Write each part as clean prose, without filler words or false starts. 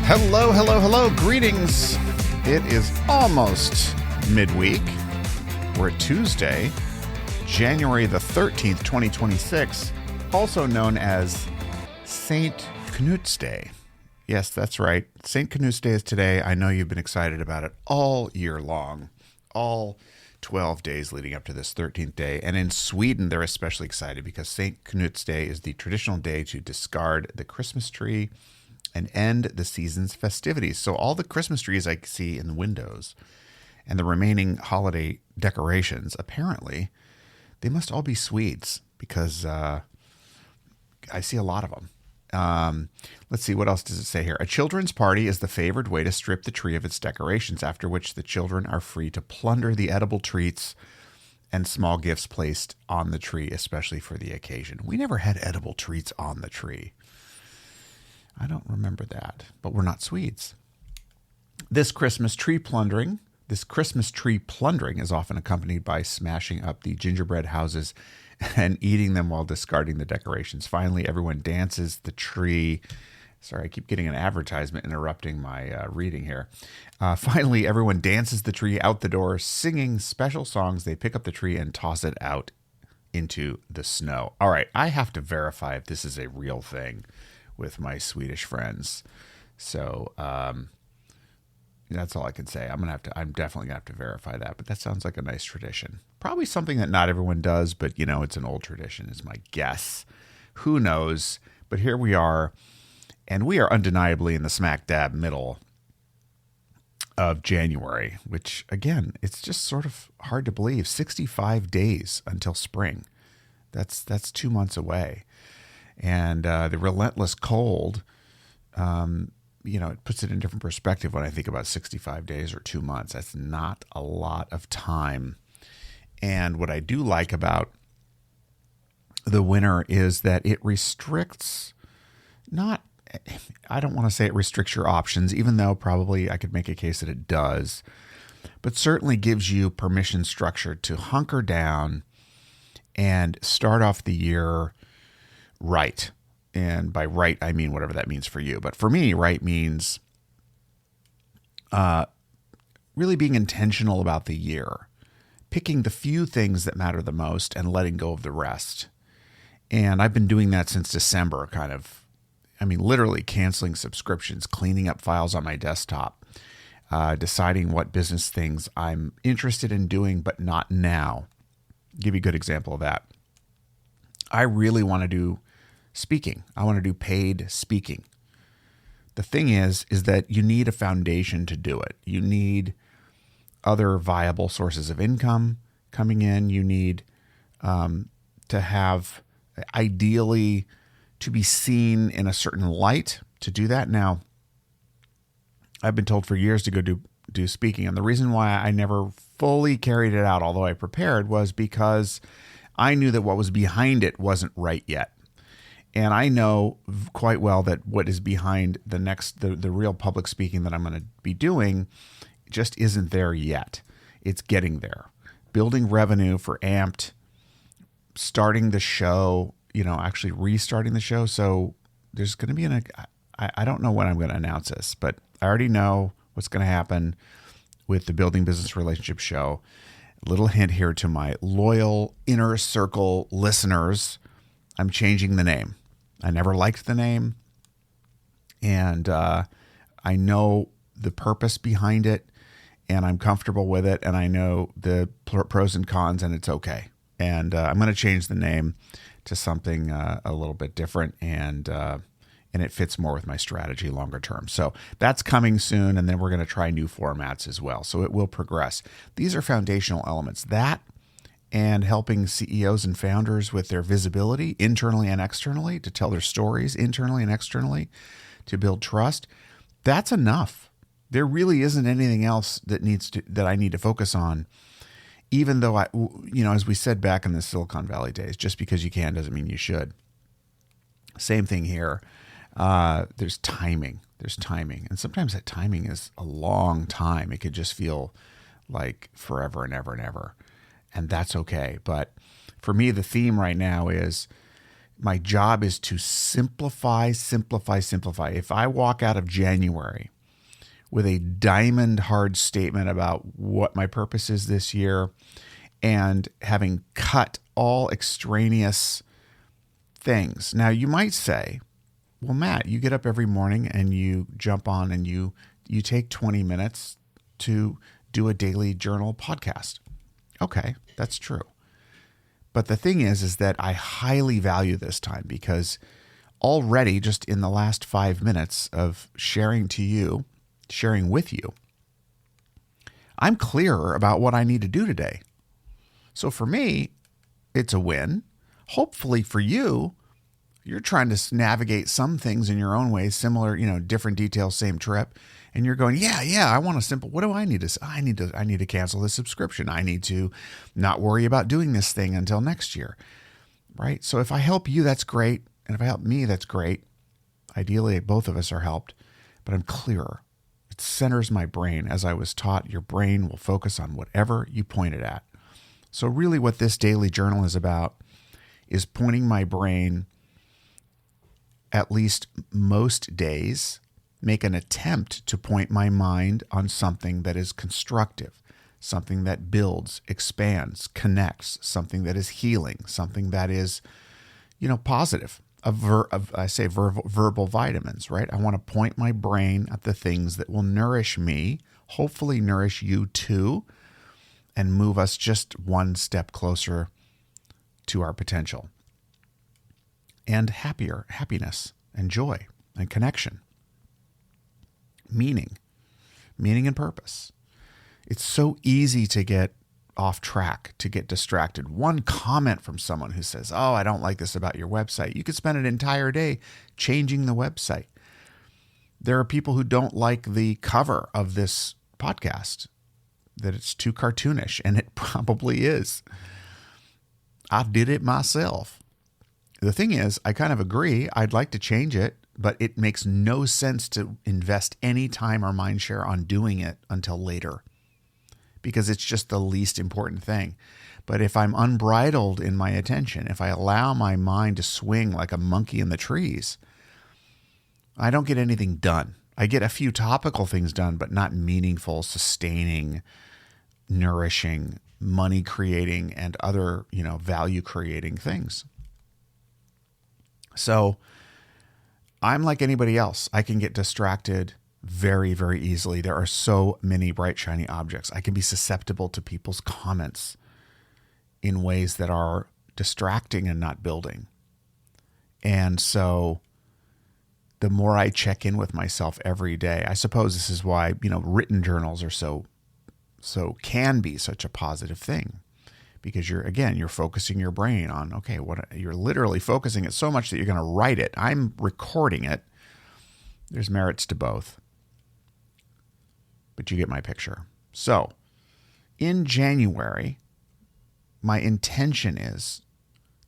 Hello, hello, hello. Greetings. It is almost midweek. We're at Tuesday, January the 13th, 2026, also known as St. Knut's Day. Yes, that's right. St. Knut's Day is today. I know you've been excited about it all year long, all 12 days leading up to this 13th day. And in Sweden, they're especially excited because St. Knut's Day is the traditional day to discard the Christmas tree and end the season's festivities. So all the Christmas trees I see in the windows and the remaining holiday decorations, apparently, they must all be Swedes because I see a lot of them. Let's see, what else does it say here? A children's party is the favored way to strip the tree of its decorations, after which the children are free to plunder the edible treats and small gifts placed on the tree, especially for the occasion. We never had edible treats on the tree. I don't remember that, but we're not Swedes. This Christmas tree plundering is often accompanied by smashing up the gingerbread houses and eating them while discarding the decorations. Finally, everyone dances the tree. Sorry, I keep getting an advertisement interrupting my reading here. Finally, everyone dances the tree out the door, singing special songs. They pick up the tree and toss it out into the snow. All right, I have to verify if this is a real thing with my Swedish friends. So that's all I can say. I'm definitely gonna have to verify that, but that sounds like a nice tradition. Probably something that not everyone does, but it's an old tradition is my guess. Who knows? But here we are, and we are undeniably in the smack dab middle of January, which again, it's just sort of hard to believe. 65 days until spring. That's 2 months away. And the relentless cold, it puts it in different perspective when I think about 65 days or 2 months. That's not a lot of time. And what I do like about the winter is that it restricts, I don't want to say it restricts your options, even though probably I could make a case that it does, but certainly gives you permission structure to hunker down and start off the year right. And by right, I mean whatever that means for you. But for me, right means really being intentional about the year, picking the few things that matter the most and letting go of the rest. And I've been doing that since December, literally canceling subscriptions, cleaning up files on my desktop, deciding what business things I'm interested in doing, but not now. I'll give you a good example of that. I really want to do speaking. I want to do paid speaking. The thing is that you need a foundation to do it. You need other viable sources of income coming in. You need to have, ideally, to be seen in a certain light to do that. Now, I've been told for years to go do speaking. And the reason why I never fully carried it out, although I prepared, was because I knew that what was behind it wasn't right yet. And I know quite well that what is behind the real public speaking that I'm going to be doing just isn't there yet. It's getting there. Building revenue for Amped, starting the show, actually restarting the show. So there's going to be I don't know when I'm going to announce this, but I already know what's going to happen with the Building Business Relationship show. A little hint here to my loyal inner circle listeners. I'm changing the name. I never liked the name, and I know the purpose behind it, and I'm comfortable with it, and I know the pros and cons, and it's okay. And I'm going to change the name to something a little bit different, and it fits more with my strategy longer term. So that's coming soon, and then we're going to try new formats as well. So it will progress. These are foundational elements. That and helping CEOs and founders with their visibility internally and externally, to tell their stories internally and externally, to build trust. That's enough. There really isn't anything else that I need to focus on, even though as we said back in the Silicon Valley days, just because you can doesn't mean you should. Same thing here. There's timing. And sometimes that timing is a long time. It could just feel like forever and ever and ever. And that's okay. But for me, the theme right now is My job is to simplify. If I walk out of January with a diamond hard statement about what my purpose is this year and having cut all extraneous things. Now, you might say, well, Matt, you get up every morning and you jump on and you take 20 minutes to do a daily journal podcast. Okay, that's true. But the thing is that I highly value this time because already just in the last 5 minutes of sharing with you, I'm clearer about what I need to do today. So for me, it's a win. Hopefully for you, you're trying to navigate some things in your own way, similar, different details, same trip. And you're going, yeah, I want a simple, what do I need to, I need to cancel this subscription. I need to not worry about doing this thing until next year, right? So if I help you, that's great. And if I help me, that's great. Ideally, both of us are helped, but I'm clearer. It centers my brain. As I was taught, your brain will focus on whatever you point it at. So really what this daily journal is about is pointing my brain at least most days, make an attempt to point my mind on something that is constructive, something that builds, expands, connects, something that is healing, something that is, positive. I say verbal vitamins, right? I want to point my brain at the things that will nourish me, hopefully nourish you too, and move us just one step closer to our potential. And happiness and joy and connection. Meaning and purpose. It's so easy to get off track, to get distracted. One comment from someone who says, oh, I don't like this about your website. You could spend an entire day changing the website. There are people who don't like the cover of this podcast, that it's too cartoonish, and it probably is. I did it myself. The thing is, I kind of agree. I'd like to change it, but it makes no sense to invest any time or mind share on doing it until later because it's just the least important thing. But if I'm unbridled in my attention, if I allow my mind to swing like a monkey in the trees, I don't get anything done. I get a few topical things done, but not meaningful, sustaining, nourishing, money creating, and other, value creating things. So I'm like anybody else. I can get distracted very, very easily. There are so many bright, shiny objects. I can be susceptible to people's comments in ways that are distracting and not building. And so the more I check in with myself every day, I suppose this is why, written journals are so can be such a positive thing. Because you're focusing your brain on, okay, you're literally focusing it so much that you're going to write it. I'm recording it. There's merits to both. But you get my picture. So in January, my intention is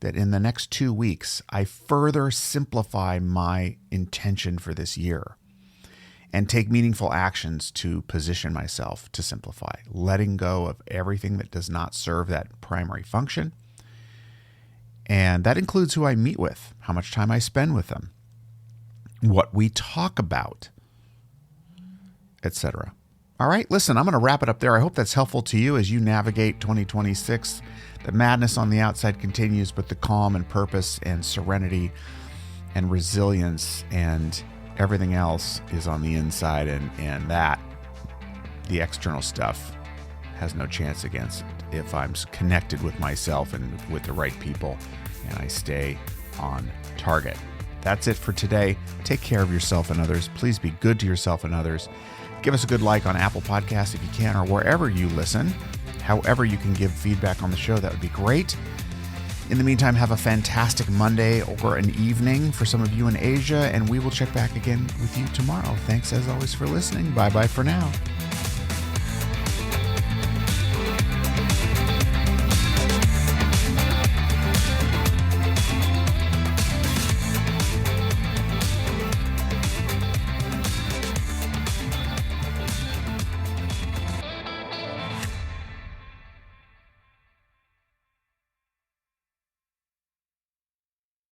that in the next 2 weeks, I further simplify my intention for this year and take meaningful actions to position myself to simplify, letting go of everything that does not serve that primary function. And that includes who I meet with, how much time I spend with them, what we talk about, etc. All right, listen, I'm going to wrap it up there. I hope that's helpful to you as you navigate 2026. The madness on the outside continues, but the calm and purpose and serenity and resilience and everything else is on the inside, and that, the external stuff, has no chance against it if I'm connected with myself and with the right people and I stay on target. That's it for today. Take care of yourself and others. Please be good to yourself and others. Give us a good like on Apple Podcasts if you can, or wherever you listen. However you can give feedback on the show, that would be great. In the meantime, have a fantastic Monday or an evening for some of you in Asia, and we will check back again with you tomorrow. Thanks as always for listening. Bye-bye for now.